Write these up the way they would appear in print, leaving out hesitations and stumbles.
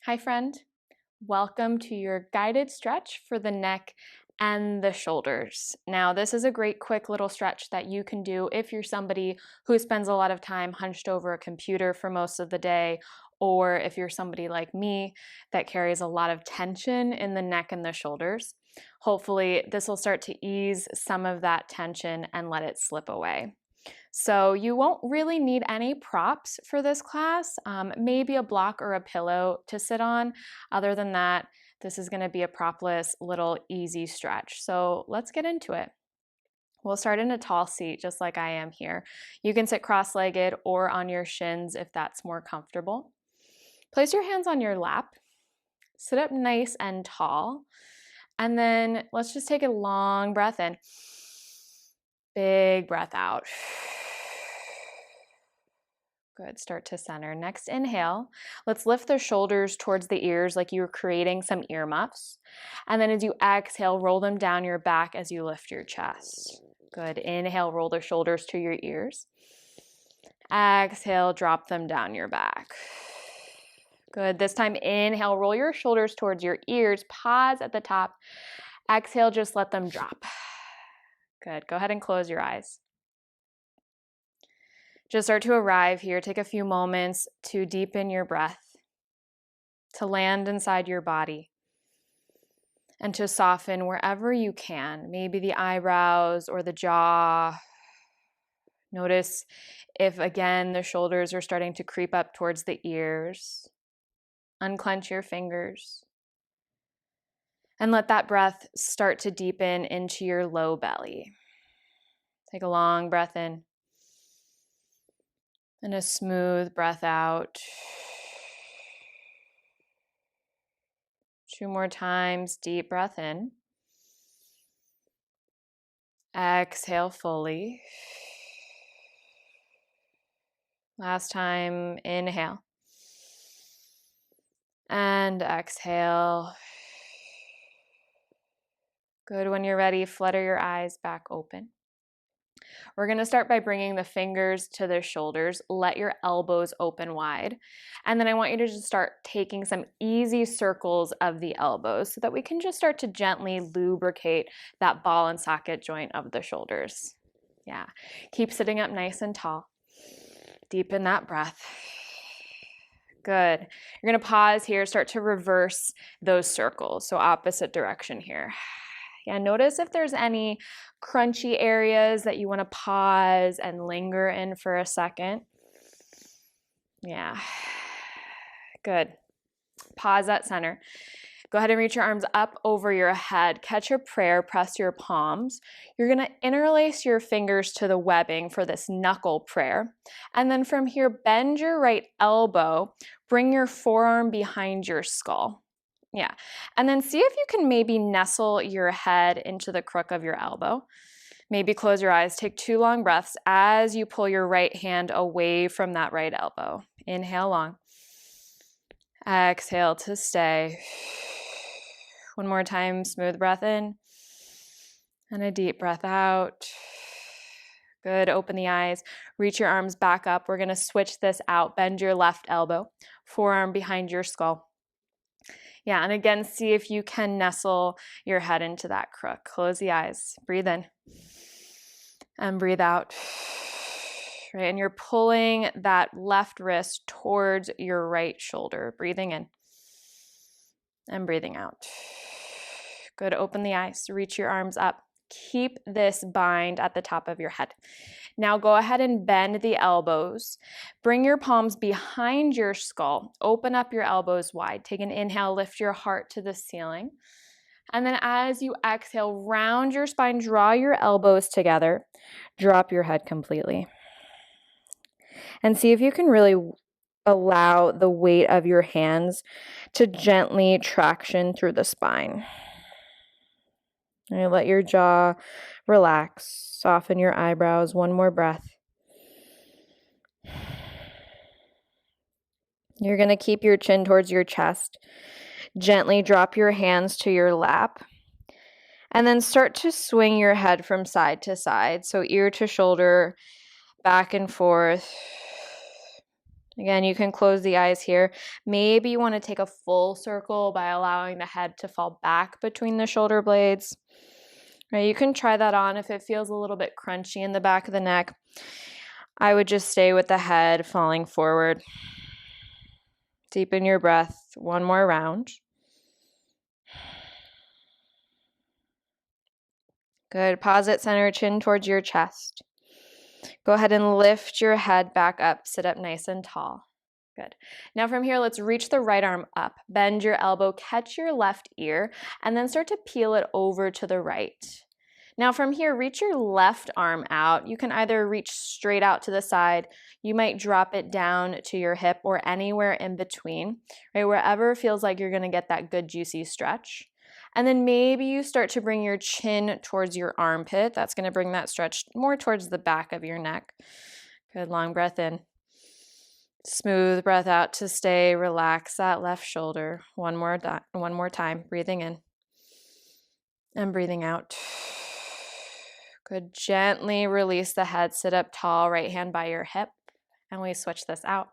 Hi friend, welcome to your guided stretch for the neck and the shoulders. Now this is a great quick little stretch that you can do if you're somebody who spends a lot of time hunched over a computer for most of the day, or if you're somebody like me that carries a lot of tension in the neck and the shoulders. Hopefully this will start to ease some of that tension and let it slip away. So you won't really need any props for this class, maybe a block or a pillow to sit on. Other than that, this is gonna be a propless little easy stretch. So let's get into it. We'll start in a tall seat, just like I am here. You can sit cross-legged or on your shins if that's more comfortable. Place your hands on your lap. Sit up nice and tall. And then let's just take a long breath in. Big breath out. Good, start to center. Next inhale, let's lift the shoulders towards the ears like you're creating some earmuffs. And then as you exhale, roll them down your back as you lift your chest. Good, inhale, roll the shoulders to your ears. Exhale, drop them down your back. Good, this time inhale, roll your shoulders towards your ears, pause at the top. Exhale, just let them drop. Good, go ahead and close your eyes. Just start to arrive here. Take a few moments to deepen your breath, to land inside your body, and to soften wherever you can, maybe the eyebrows or the jaw. Notice if, again, the shoulders are starting to creep up towards the ears. Unclench your fingers. And let that breath start to deepen into your low belly. Take a long breath in. And a smooth breath out. 2 more times, deep breath in. Exhale fully. Last time, inhale. And exhale. Good, when you're ready, flutter your eyes back open. We're going to start by bringing the fingers to the shoulders. Let your elbows open wide. And then I want you to just start taking some easy circles of the elbows so that we can just start to gently lubricate that ball and socket joint of the shoulders. Yeah, keep sitting up nice and tall. Deepen that breath. Good. You're going to pause here, start to reverse those circles, so opposite direction here. Yeah, notice if there's any crunchy areas that you want to pause and linger in for a second. Yeah, good. Pause at center. Go ahead and reach your arms up over your head. Catch your prayer, press your palms. You're going to interlace your fingers to the webbing for this knuckle prayer. And then from here, bend your right elbow. Bring your forearm behind your skull. Yeah, and then see if you can maybe nestle your head into the crook of your elbow. Maybe close your eyes, take 2 long breaths as you pull your right hand away from that right elbow. Inhale long. Exhale to stay. 1 more time, smooth breath in. And a deep breath out. Good, open the eyes. Reach your arms back up. We're gonna switch this out. Bend your left elbow, forearm behind your skull. Yeah, and again, see if you can nestle your head into that crook. Close the eyes, breathe in, and breathe out. Right, and you're pulling that left wrist towards your right shoulder. Breathing in, and breathing out. Good, open the eyes, reach your arms up. Keep this bind at the top of your head. Now go ahead and bend the elbows. Bring your palms behind your skull. Open up your elbows wide. Take an inhale, lift your heart to the ceiling. And then as you exhale, round your spine, draw your elbows together. Drop your head completely. And see if you can really allow the weight of your hands to gently traction through the spine. And let your jaw relax. Soften your eyebrows. 1 more breath. You're going to keep your chin towards your chest. Gently drop your hands to your lap. And then start to swing your head from side to side. So ear to shoulder, back and forth. Again, you can close the eyes here. Maybe you want to take a full circle by allowing the head to fall back between the shoulder blades. Right, you can try that on if it feels a little bit crunchy in the back of the neck. I would just stay with the head falling forward. Deepen your breath. One more round. Good. Pause at center, chin towards your chest. Go ahead and lift your head back up. Sit up nice and tall. Good. Now from here, let's reach the right arm up. Bend your elbow, catch your left ear, and then start to peel it over to the right. Now from here, reach your left arm out. You can either reach straight out to the side, you might drop it down to your hip or anywhere in between, right? Wherever feels like you're gonna get that good juicy stretch. And then maybe you start to bring your chin towards your armpit. That's gonna bring that stretch more towards the back of your neck. Good, long breath in. Smooth breath out to stay. Relax that left shoulder. One more time. Breathing in and breathing out. Good. Gently release the head. Sit up tall. Right hand by your hip. And we switch this out.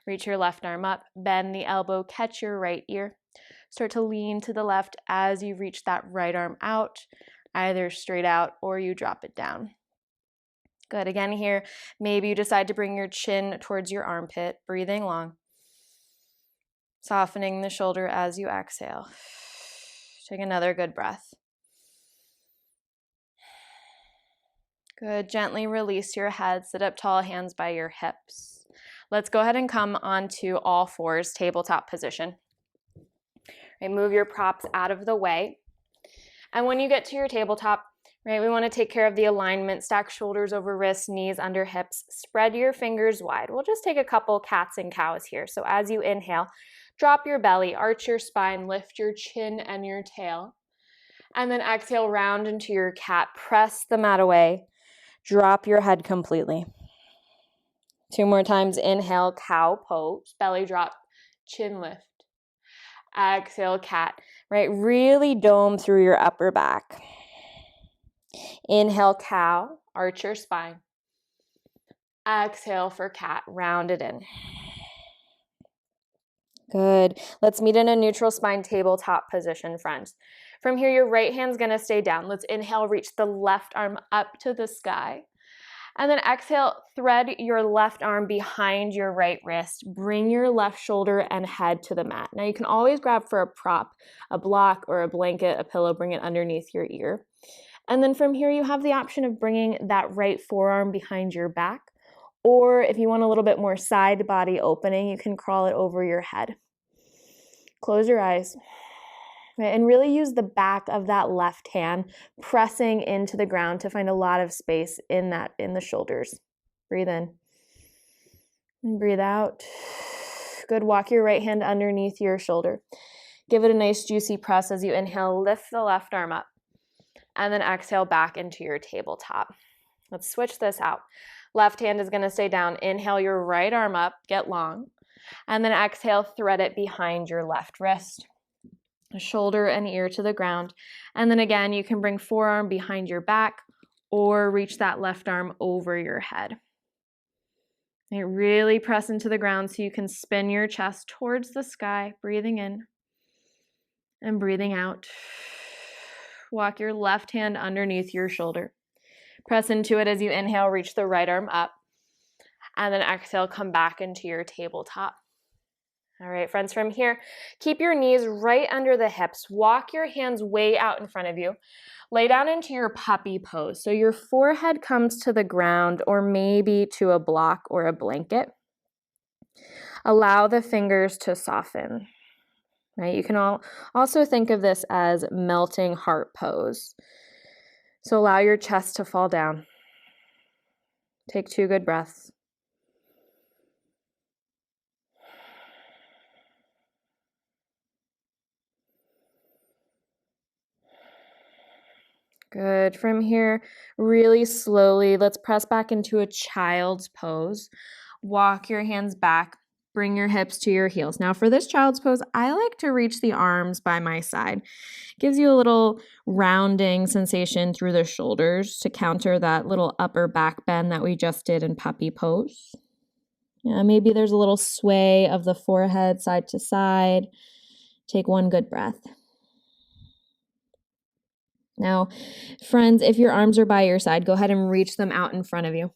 Reach your left arm up. Bend the elbow. Catch your right ear. Start to lean to the left as you reach that right arm out, either straight out or you drop it down. Good. Again here, maybe you decide to bring your chin towards your armpit, breathing long. Softening the shoulder as you exhale. Take another good breath. Good. Gently release your head. Sit up tall, hands by your hips. Let's go ahead and come onto all fours, tabletop position. Right, move your props out of the way. And when you get to your tabletop, right, we want to take care of the alignment. Stack shoulders over wrists, knees under hips. Spread your fingers wide. We'll just take a couple cats and cows here. So as you inhale, drop your belly, arch your spine, lift your chin and your tail. And then exhale, round into your cat. Press the mat away. Drop your head completely. 2 more times. Inhale, cow pose, belly drop, chin lift. Exhale, cat, right? Really dome through your upper back. Inhale, cow, arch your spine. Exhale for cat, round it in. Good. Let's meet in a neutral spine tabletop position, friends. From here, your right hand's gonna stay down. Let's inhale, reach the left arm up to the sky. And then exhale, thread your left arm behind your right wrist. Bring your left shoulder and head to the mat. Now you can always grab for a prop, a block or a blanket, a pillow, bring it underneath your ear. And then from here, you have the option of bringing that right forearm behind your back. Or if you want a little bit more side body opening, you can crawl it over your head. Close your eyes. And really use the back of that left hand pressing into the ground to find a lot of space in the shoulders. Breathe in and breathe out. Good. Walk your right hand underneath your shoulder. Give it a nice juicy press as you inhale. Lift the left arm up and then exhale back into your tabletop. Let's switch this out. Left hand is going to stay down. Inhale your right arm up, get long, and then exhale, thread it behind your left wrist. Shoulder and ear to the ground. And then again, you can bring forearm behind your back or reach that left arm over your head. And really press into the ground so you can spin your chest towards the sky, breathing in and breathing out. Walk your left hand underneath your shoulder. Press into it as you inhale, reach the right arm up. And then exhale, come back into your tabletop. All right, friends, from here, keep your knees right under the hips. Walk your hands way out in front of you. Lay down into your puppy pose. So your forehead comes to the ground or maybe to a block or a blanket. Allow the fingers to soften. Right? You can also think of this as melting heart pose. So allow your chest to fall down. Take 2 good breaths. Good. From here, really slowly, let's press back into a child's pose. Walk your hands back. Bring your hips to your heels. Now for this child's pose, I like to reach the arms by my side. Gives you a little rounding sensation through the shoulders to counter that little upper back bend that we just did in puppy pose. Maybe there's a little sway of the forehead side to side. Take one good breath. Now, friends, if your arms are by your side, go ahead and reach them out in front of you.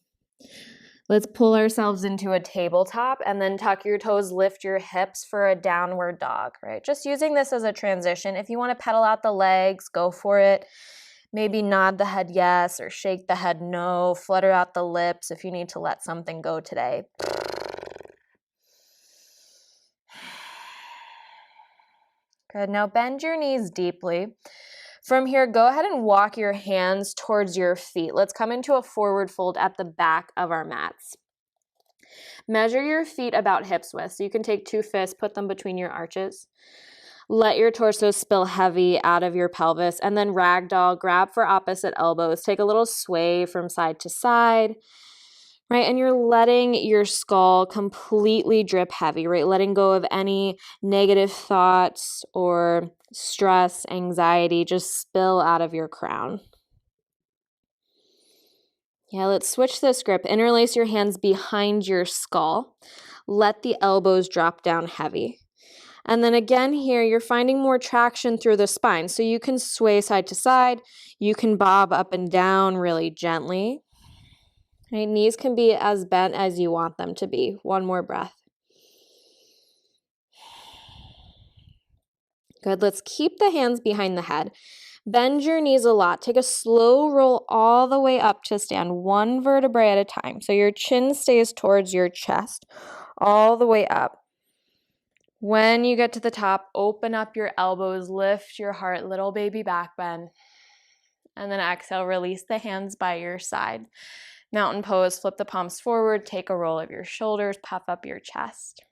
Let's pull ourselves into a tabletop and then tuck your toes, lift your hips for a downward dog, right? Just using this as a transition. If you want to pedal out the legs, go for it. Maybe nod the head yes or shake the head no. Flutter out the lips if you need to let something go today. Good. Now bend your knees deeply. From here, go ahead and walk your hands towards your feet. Let's come into a forward fold at the back of our mats. Measure your feet about hips width. So you can take 2 fists, put them between your arches. Let your torso spill heavy out of your pelvis, and then ragdoll, grab for opposite elbows. Take a little sway from side to side, right? And you're letting your skull completely drip heavy, right? Letting go of any negative thoughts or stress, anxiety, just spill out of your crown. Yeah, let's switch this grip. Interlace your hands behind your skull. Let the elbows drop down heavy. And then again here, you're finding more traction through the spine. So you can sway side to side. You can bob up and down really gently. Right? Knees can be as bent as you want them to be. One more breath. Good. Let's keep the hands behind the head. Bend your knees a lot. Take a slow roll all the way up to stand, one vertebrae at a time. So your chin stays towards your chest all the way up. When you get to the top, open up your elbows, lift your heart, little baby back bend. And then exhale, release the hands by your side. Mountain pose, flip the palms forward, take a roll of your shoulders, puff up your chest.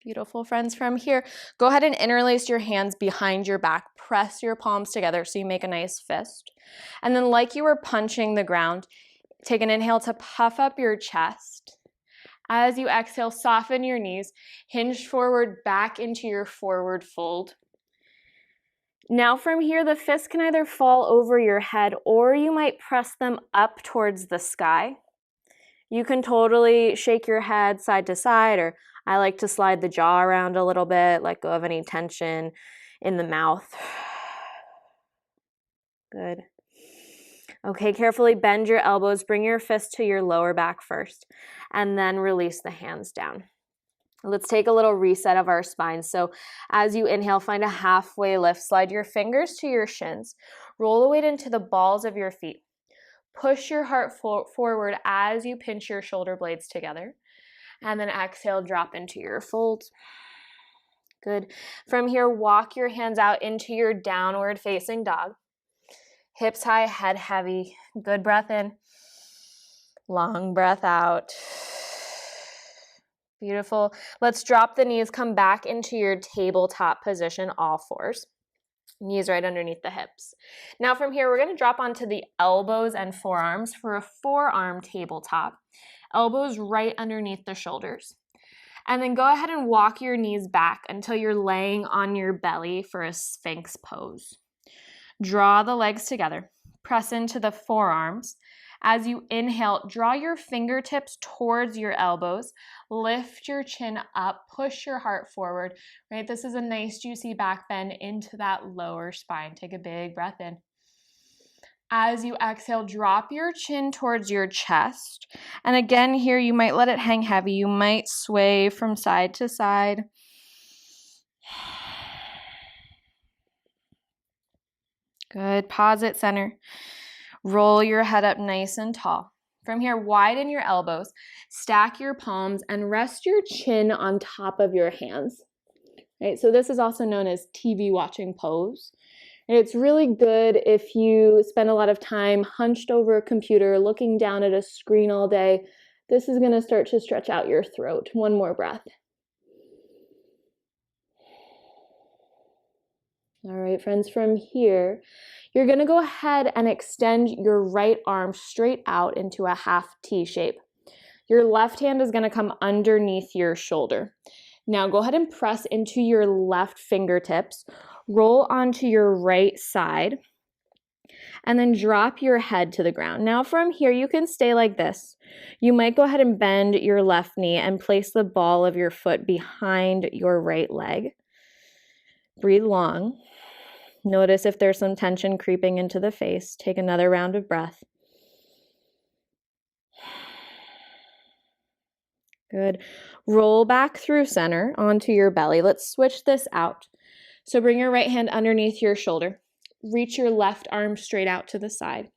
Beautiful, friends. From here, go ahead and interlace your hands behind your back. Press your palms together so you make a nice fist. And then like you were punching the ground, take an inhale to puff up your chest. As you exhale, soften your knees, hinge forward back into your forward fold. Now from here, the fists can either fall over your head or you might press them up towards the sky. You can totally shake your head side to side, or I like to slide the jaw around a little bit, let go of any tension in the mouth. Good. Okay, carefully bend your elbows, bring your fist to your lower back first, and then release the hands down. Let's take a little reset of our spine. So as you inhale, find a halfway lift. Slide your fingers to your shins. Roll the weight into the balls of your feet. Push your heart forward as you pinch your shoulder blades together. And then exhale, drop into your fold. Good. From here, walk your hands out into your downward facing dog. Hips high, head heavy. Good breath in. Long breath out. Beautiful. Let's drop the knees, come back into your tabletop position, all fours. Knees right underneath the hips. Now from here, we're going to drop onto the elbows and forearms for a forearm tabletop. Elbows right underneath the shoulders. And then go ahead and walk your knees back until you're laying on your belly for a Sphinx pose. Draw the legs together. Press into the forearms. As you inhale, draw your fingertips towards your elbows. Lift your chin up. Push your heart forward. Right? This is a nice juicy back bend into that lower spine. Take a big breath in. As you exhale, drop your chin towards your chest. And again, here you might let it hang heavy. You might sway from side to side. Good. Pause at center. Roll your head up nice and tall. From here, widen your elbows, stack your palms, and rest your chin on top of your hands. Right? So this is also known as TV watching pose. And it's really good if you spend a lot of time hunched over a computer, looking down at a screen all day. This is going to start to stretch out your throat. One more breath. All right, friends, from here, you're going to go ahead and extend your right arm straight out into a half T shape. Your left hand is going to come underneath your shoulder. Now go ahead and press into your left fingertips. Roll onto your right side. And then drop your head to the ground. Now from here, you can stay like this. You might go ahead and bend your left knee and place the ball of your foot behind your right leg. Breathe long. Notice if there's some tension creeping into the face. Take another round of breath. Good. Roll back through center onto your belly. Let's switch this out. So bring your right hand underneath your shoulder. Reach your left arm straight out to the side.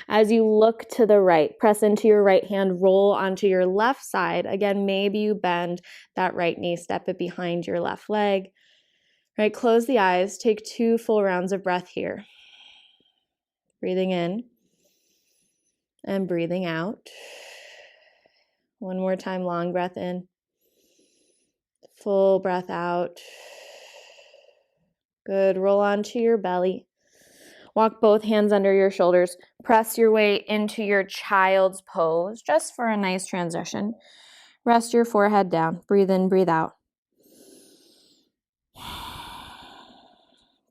As you look to the right, press into your right hand, roll onto your left side. Again, maybe you bend that right knee, step it behind your left leg. Right, close the eyes. Take 2 full rounds of breath here. Breathing in and breathing out. One more time, long breath in. Full breath out. Good. Roll onto your belly. Walk both hands under your shoulders. Press your way into your child's pose, just for a nice transition. Rest your forehead down. Breathe in, breathe out.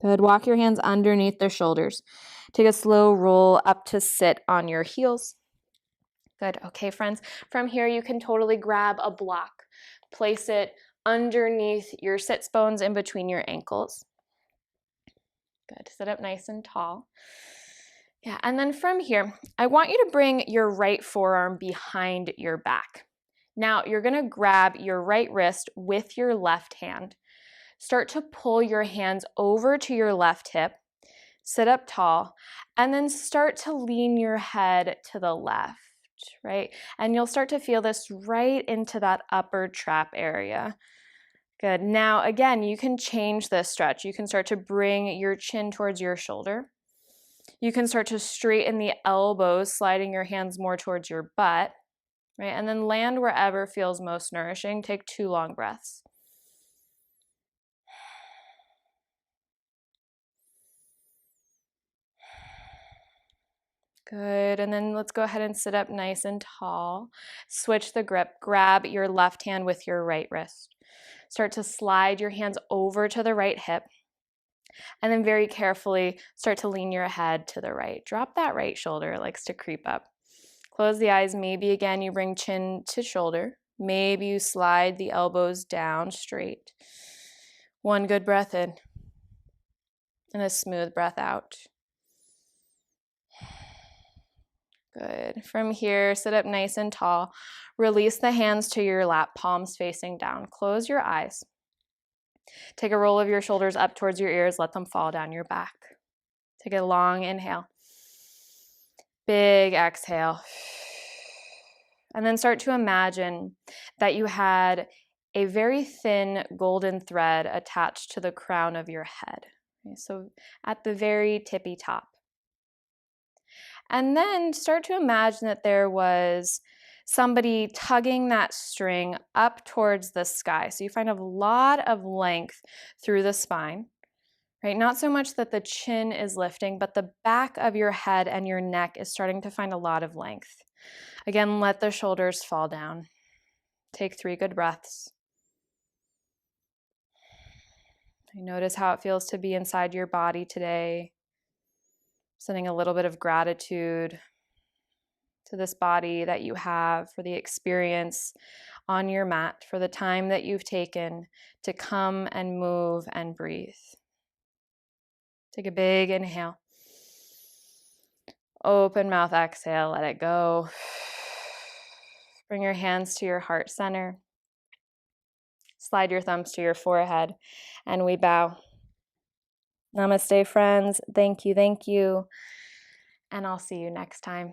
Good. Walk your hands underneath the shoulders. Take a slow roll up to sit on your heels. Good. Okay, friends. From here, you can totally grab a block. Place it underneath your sits bones in between your ankles. Good. Sit up nice and tall. Yeah, and then from here, I want you to bring your right forearm behind your back. Now, you're going to grab your right wrist with your left hand. Start to pull your hands over to your left hip. Sit up tall, and then start to lean your head to the left, right? And you'll start to feel this right into that upper trap area. Good. Now, again, you can change this stretch. You can start to bring your chin towards your shoulder. You can start to straighten the elbows, sliding your hands more towards your butt, right? And then land wherever feels most nourishing. Take 2 long breaths. Good, and then let's go ahead and sit up nice and tall. Switch the grip. Grab your left hand with your right wrist. Start to slide your hands over to the right hip. And then very carefully start to lean your head to the right. Drop that right shoulder, it likes to creep up. Close the eyes. Maybe again you bring chin to shoulder. Maybe you slide the elbows down straight. 1 good breath in. And a smooth breath out. Good. From here, sit up nice and tall. Release the hands to your lap, palms facing down. Close your eyes. Take a roll of your shoulders up towards your ears. Let them fall down your back. Take a long inhale. Big exhale. And then start to imagine that you had a very thin golden thread attached to the crown of your head. Okay, so at the very tippy top. And then start to imagine that there was somebody tugging that string up towards the sky. So you find a lot of length through the spine, right? Not so much that the chin is lifting, but the back of your head and your neck is starting to find a lot of length. Again, let the shoulders fall down. Take 3 good breaths. Notice how it feels to be inside your body today. Sending a little bit of gratitude to this body that you have for the experience on your mat, for the time that you've taken to come and move and breathe. Take a big inhale. Open mouth exhale, let it go. Bring your hands to your heart center. Slide your thumbs to your forehead, and we bow. Namaste, friends. Thank you, and I'll see you next time.